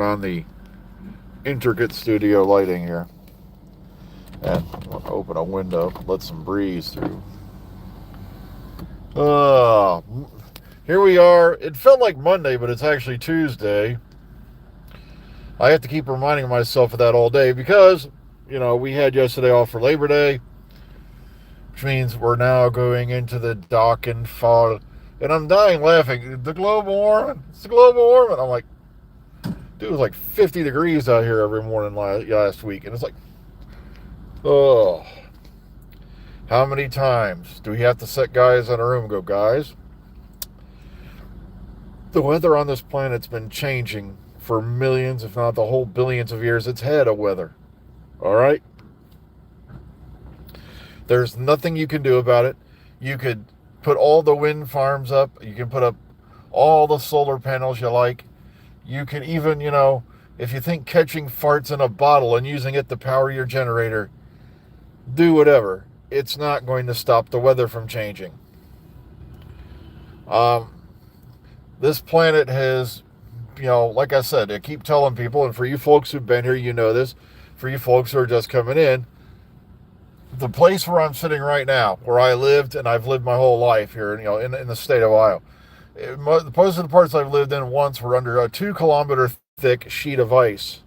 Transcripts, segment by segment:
on the intricate studio lighting here. And I'll open a window, let some breeze through. Uh, Here we are. It felt like Monday, but it's actually Tuesday. I have to keep reminding myself of that all day because, we had yesterday off for Labor Day, which means we're now going into the dark and fall. And I'm dying laughing. The global warming. It's the global warming. I'm like, dude, it was like 50 degrees out here every morning last week. And it's like, oh, how many times do we have to set guys in a room and go, guys, the weather on this planet's been changing for millions, if not the whole billions of years it's had a weather. All right? There's nothing you can do about it. You could put all the wind farms up. You can put up all the solar panels you like. You can even, if you think catching farts in a bottle and using it to power your generator, do whatever. It's not going to stop the weather from changing. Um, this planet has, like I said, I keep telling people, and for you folks who've been here, you know this. For you folks who are just coming in, the place where I'm sitting right now, where I lived, and I've lived my whole life here, in the state of Ohio. Most of the parts I've lived in once were under a 2 kilometer thick sheet of ice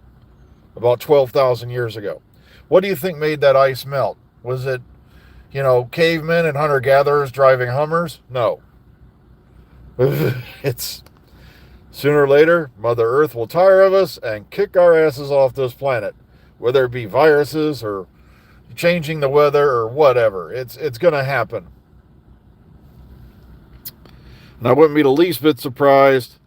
about 12,000 years ago. What do you think made that ice melt? Was it, cavemen and hunter-gatherers driving Hummers? No. It's sooner or later, Mother Earth will tire of us and kick our asses off this planet, whether it be viruses or changing the weather or whatever. It's going to happen. And I wouldn't be the least bit surprised.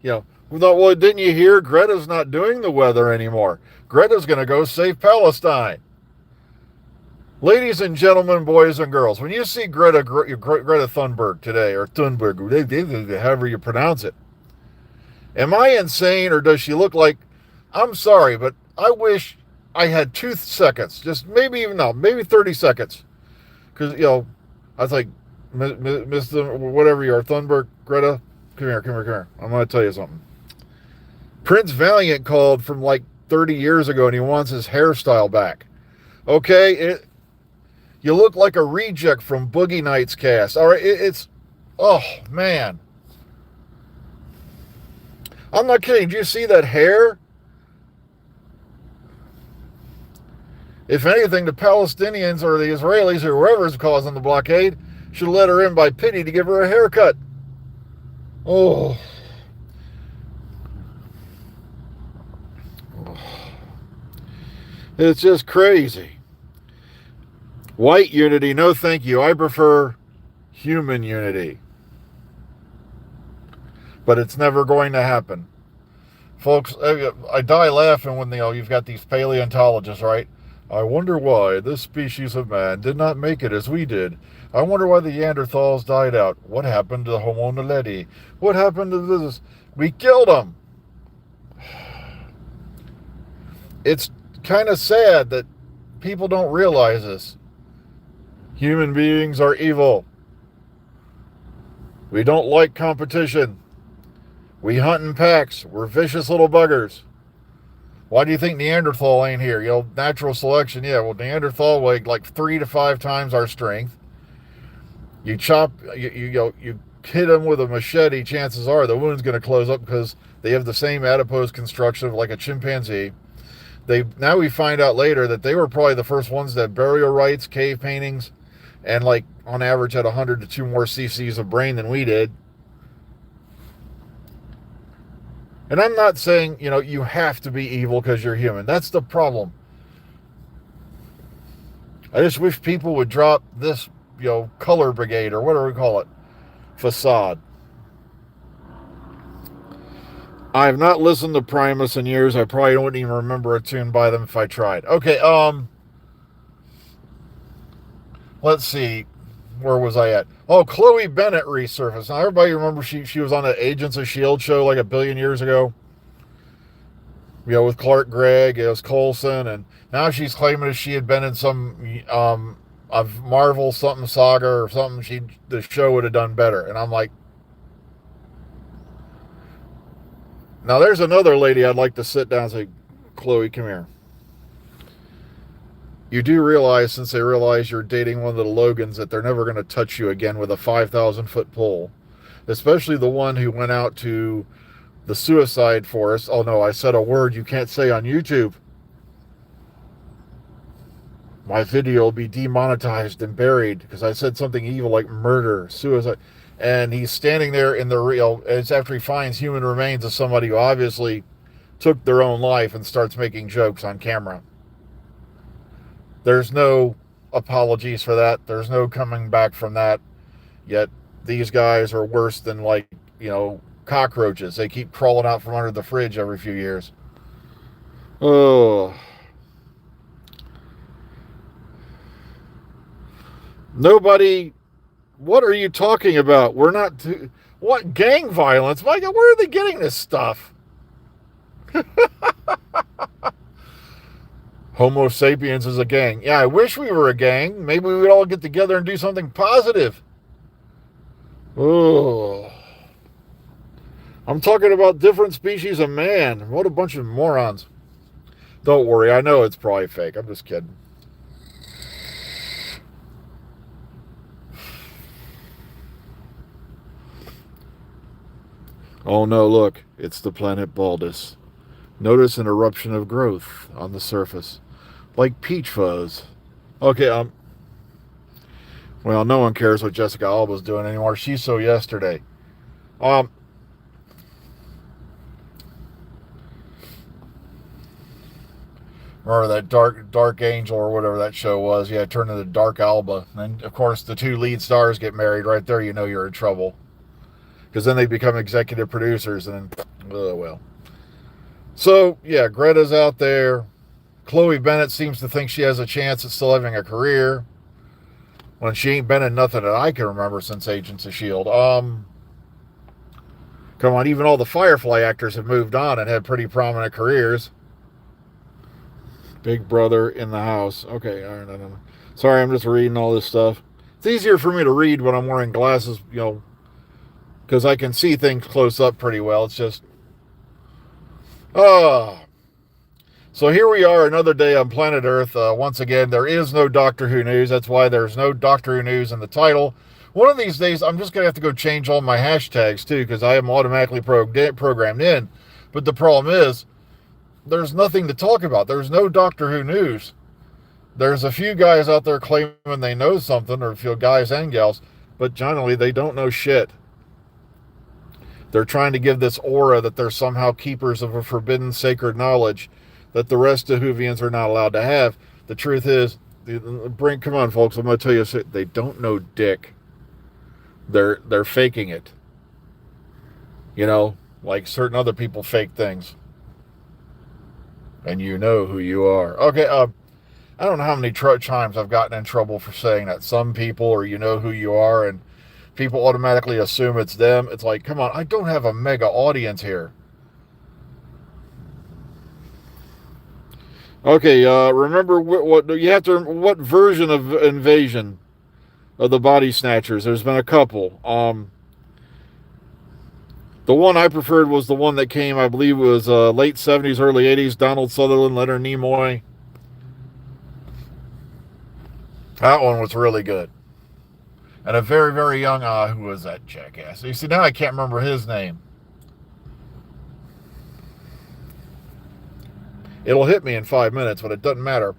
Well, didn't you hear Greta's not doing the weather anymore? Greta's going to go save Palestine. Ladies and gentlemen, boys and girls, when you see Greta Thunberg today, or Thunberg, however you pronounce it, am I insane, or does she look like, I'm sorry, but I wish I had 2 seconds, just maybe 30 seconds. Because, I was like, Mr. whatever you are, Thunberg, Greta, come here. I'm going to tell you something. Prince Valiant called from like 30 years ago and he wants his hairstyle back. Okay? You look like a reject from Boogie Nights cast. All right? Oh, man. I'm not kidding. Did you see that hair? If anything, the Palestinians or the Israelis or whoever's causing the blockade should let her in by pity to give her a haircut. Oh. It's just crazy. White unity, no thank you. I prefer human unity. But it's never going to happen. Folks, I die laughing when you've got these paleontologists, right? I wonder why this species of man did not make it as we did. I wonder why the Neanderthals died out. What happened to the Homo naledi? What happened to this? We killed them. It's kind of sad that people don't realize this. Human beings are evil. We don't like competition. We hunt in packs. We're vicious little buggers. Why do you think Neanderthal ain't here? Natural selection, yeah. Well, Neanderthal weighed like 3 to 5 times our strength. You hit them with a machete, chances are the wound's going to close up because they have the same adipose construction of like a chimpanzee. Now we find out later that they were probably the first ones that had burial rites, cave paintings, and like on average had 100 to 2 more cc's of brain than we did. And I'm not saying, you have to be evil because you're human. That's the problem. I just wish people would drop this, color brigade or whatever we call it, facade. I have not listened to Primus in years. I probably wouldn't even remember a tune by them if I tried. Okay, let's see. Where was I at? Oh, Chloe Bennett resurfaced. Now, everybody remembers she was on the Agents of S.H.I.E.L.D. show like a billion years ago. With Clark Gregg, it was Coulson, and now she's claiming that she had been in some of Marvel something saga or something. The show would have done better. And I'm like, Now, there's another lady I'd like to sit down and say, Chloe, come here. You do realize, since they realize you're dating one of the Logans, that they're never going to touch you again with a 5,000-foot pole. Especially the one who went out to the suicide forest. Oh no, I said a word you can't say on YouTube. My video will be demonetized and buried because I said something evil like murder, suicide. And he's standing there in the real, it's after he finds human remains of somebody who obviously took their own life and starts making jokes on camera. There's no apologies for that. There's no coming back from that. Yet these guys are worse than, like, cockroaches. They keep crawling out from under the fridge every few years. Oh. Nobody, what are you talking about? We're not, what, gang violence? My God, where are they getting this stuff? Homo sapiens is a gang. Yeah, I wish we were a gang. Maybe we would all get together and do something positive. Oh. I'm talking about different species of man. What a bunch of morons. Don't worry, I know it's probably fake. I'm just kidding. Oh no, look, it's the planet Baldus. Notice an eruption of growth on the surface, like peach fuzz. Okay, well, no one cares what Jessica Alba's doing anymore. She's so yesterday. Remember that Dark Angel or whatever that show was? Yeah, it turned into Dark Alba. And, of course, the two lead stars get married right there. You know you're in trouble. Because then they become executive producers and then, oh, well. So, yeah, Greta's out there. Chloe Bennett seems to think she has a chance at still having a career when she ain't been in nothing that I can remember since Agents of S.H.I.E.L.D. Come on, even all the Firefly actors have moved on and had pretty prominent careers. Big Brother in the house. Okay, all right, no. Sorry, I'm just reading all this stuff. It's easier for me to read when I'm wearing glasses, because I can see things close up pretty well. It's just, so here we are, another day on planet Earth. Once again, there is no Doctor Who news. That's why there's no Doctor Who news in the title. One of these days, I'm just going to have to go change all my hashtags, too, because I am automatically programmed in. But the problem is, there's nothing to talk about. There's no Doctor Who news. There's a few guys out there claiming they know something, or a few guys and gals, but generally they don't know shit. They're trying to give this aura that they're somehow keepers of a forbidden sacred knowledge that the rest of Whovians are not allowed to have. The truth is, come on, folks, I'm going to tell you, they don't know dick. They're faking it. Like certain other people fake things. And you know who you are. Okay, I don't know how many times I've gotten in trouble for saying that. Some people, or you know who you are, and people automatically assume it's them. It's like, come on, I don't have a mega audience here. Okay, remember what you have to. What version of Invasion of the Body Snatchers? There's been a couple. The one I preferred was the one that came, I believe, was late 70s, early 80s. Donald Sutherland, Leonard Nimoy. That one was really good. And a very, very young, who was that jackass? You see, now I can't remember his name. It'll hit me in 5 minutes, but it doesn't matter.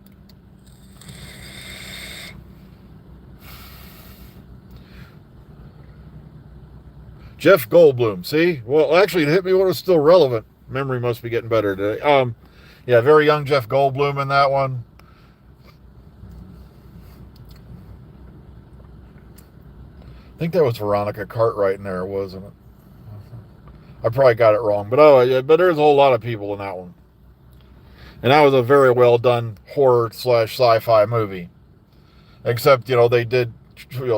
Jeff Goldblum, see? Well, actually, it hit me when it was still relevant. Memory must be getting better today. Yeah, very young Jeff Goldblum in that one. I think that was Veronica Cartwright in there, wasn't it? I probably got it wrong, but there's a whole lot of people in that one. And that was a very well done horror / sci-fi movie. Except, they did,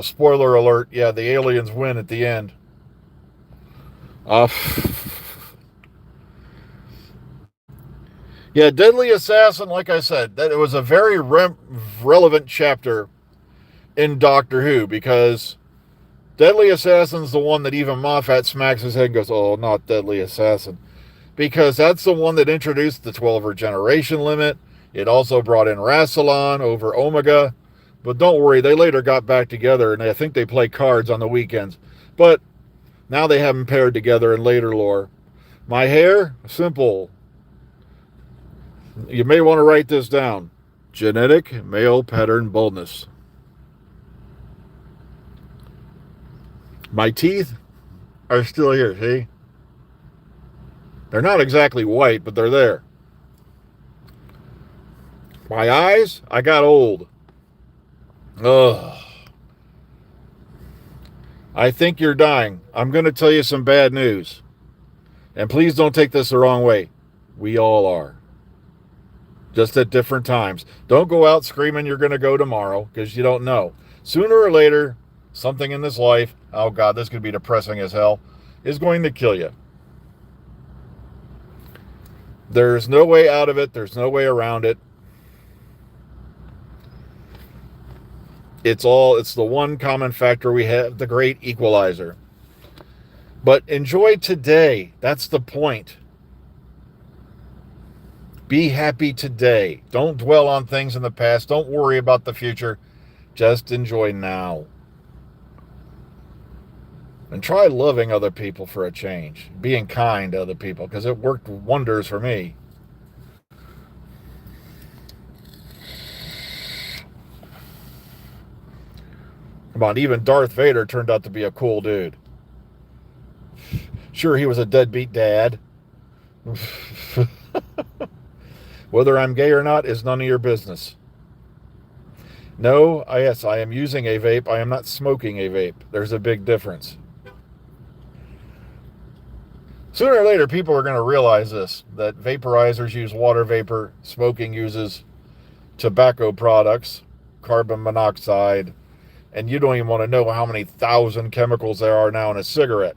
spoiler alert, yeah, the aliens win at the end. Yeah, Deadly Assassin, like I said, that it was a very relevant chapter in Doctor Who, because Deadly Assassin's the one that even Moffat smacks his head and goes, oh, not Deadly Assassin. because that's the one that introduced the 12 generation limit. It also brought in Rassilon over Omega. But don't worry, they later got back together, and I think they play cards on the weekends. But now they have them paired together in later lore. My hair, simple. You may want to write this down. Genetic male pattern baldness. My teeth are still here, see? They're not exactly white, but they're there. My eyes, I got old. Ugh. I think you're dying. I'm going to tell you some bad news. And please don't take this the wrong way. We all are. Just at different times. Don't go out screaming you're going to go tomorrow, because you don't know. Sooner or later, something in this life, oh God, this could be depressing as hell, is going to kill you. There's no way out of it. There's no way around it. It's the one common factor we have, the great equalizer. But enjoy today. That's the point. Be happy today. Don't dwell on things in the past. Don't worry about the future. Just enjoy now. And try loving other people for a change. Being kind to other people, because it worked wonders for me. Come on, even Darth Vader turned out to be a cool dude. Sure, he was a deadbeat dad. Whether I'm gay or not is none of your business. No, yes, I am using a vape. I am not smoking a vape. There's a big difference. Sooner or later, people are going to realize this, that vaporizers use water vapor, smoking uses tobacco products, carbon monoxide, and you don't even want to know how many thousand chemicals there are now in a cigarette.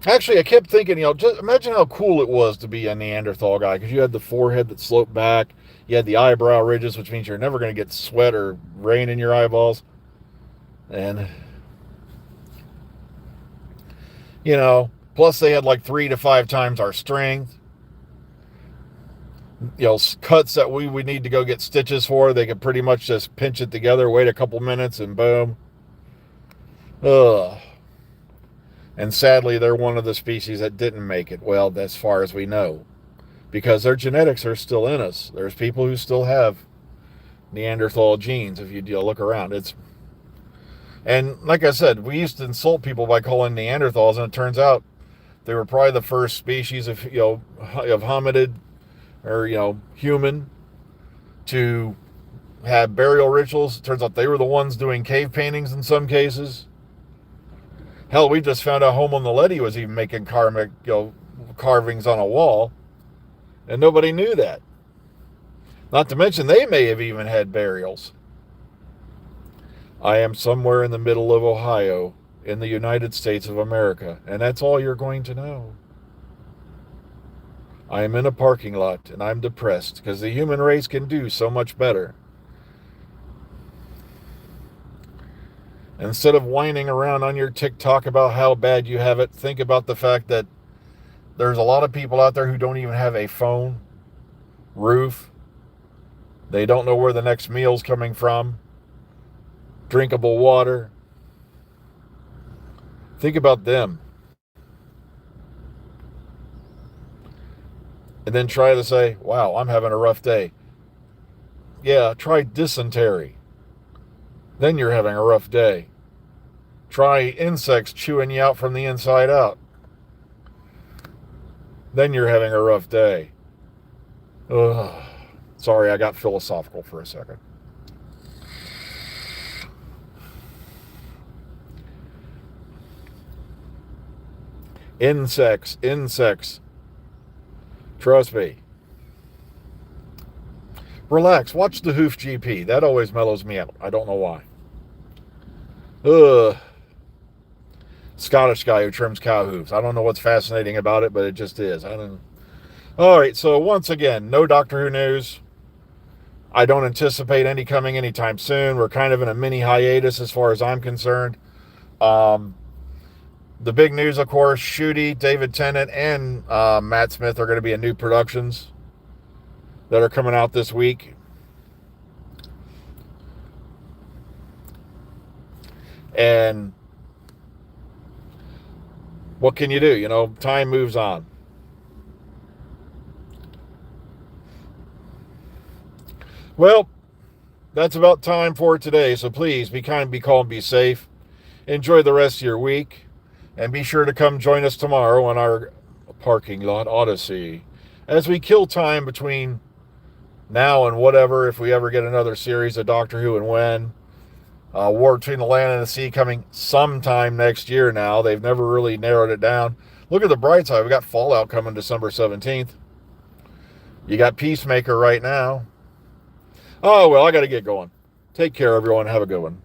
Actually, I kept thinking, just imagine how cool it was to be a Neanderthal guy, because you had the forehead that sloped back, you had the eyebrow ridges, which means you're never going to get sweat or rain in your eyeballs. And, plus they had like 3 to 5 times our strength. Cuts that we would need to go get stitches for, they could pretty much just pinch it together, wait a couple minutes, and boom. Ugh. And sadly, they're one of the species that didn't make it, well, as far as we know. Because their genetics are still in us. There's people who still have Neanderthal genes, if you look around. And like I said, we used to insult people by calling Neanderthals, and it turns out they were probably the first species of hominid, or human, to have burial rituals. It turns out they were the ones doing cave paintings in some cases. Hell, we just found out Homo naledi was even making carvings on a wall, and nobody knew that. Not to mention, they may have even had burials. I am somewhere in the middle of Ohio, in the United States of America, and that's all you're going to know. I am in a parking lot, and I'm depressed, because the human race can do so much better. Instead of whining around on your TikTok about how bad you have it, think about the fact that there's a lot of people out there who don't even have a phone, roof. They don't know where the next meal's coming from, drinkable water. Think about them. And then try to say, wow, I'm having a rough day. Yeah, try dysentery. Then you're having a rough day. Try insects chewing you out from the inside out. Then you're having a rough day. Ugh. Sorry, I got philosophical for a second. Insects. Trust me. Relax. Watch the Hoof GP. That always mellows me out. I don't know why. Ugh. Scottish guy who trims cow hooves. I don't know what's fascinating about it, but it just is. All right, so once again, no Doctor Who news. I don't anticipate any coming anytime soon. We're kind of in a mini hiatus as far as I'm concerned. The big news, of course, Shooty, David Tennant, and Matt Smith are going to be in new productions that are coming out this week. And what can you do? You know, time moves on. Well, that's about time for today. So please be kind, be calm, be safe. Enjoy the rest of your week. And be sure to come join us tomorrow on our Parking Lot Odyssey as we kill time between now and whatever, if we ever get another series of Doctor Who and when. War Between the Land and the Sea coming sometime next year now. They've never really narrowed it down. Look at the bright side. We got Fallout coming December 17th. You got Peacemaker right now. Oh, well, I got to get going. Take care, everyone. Have a good one.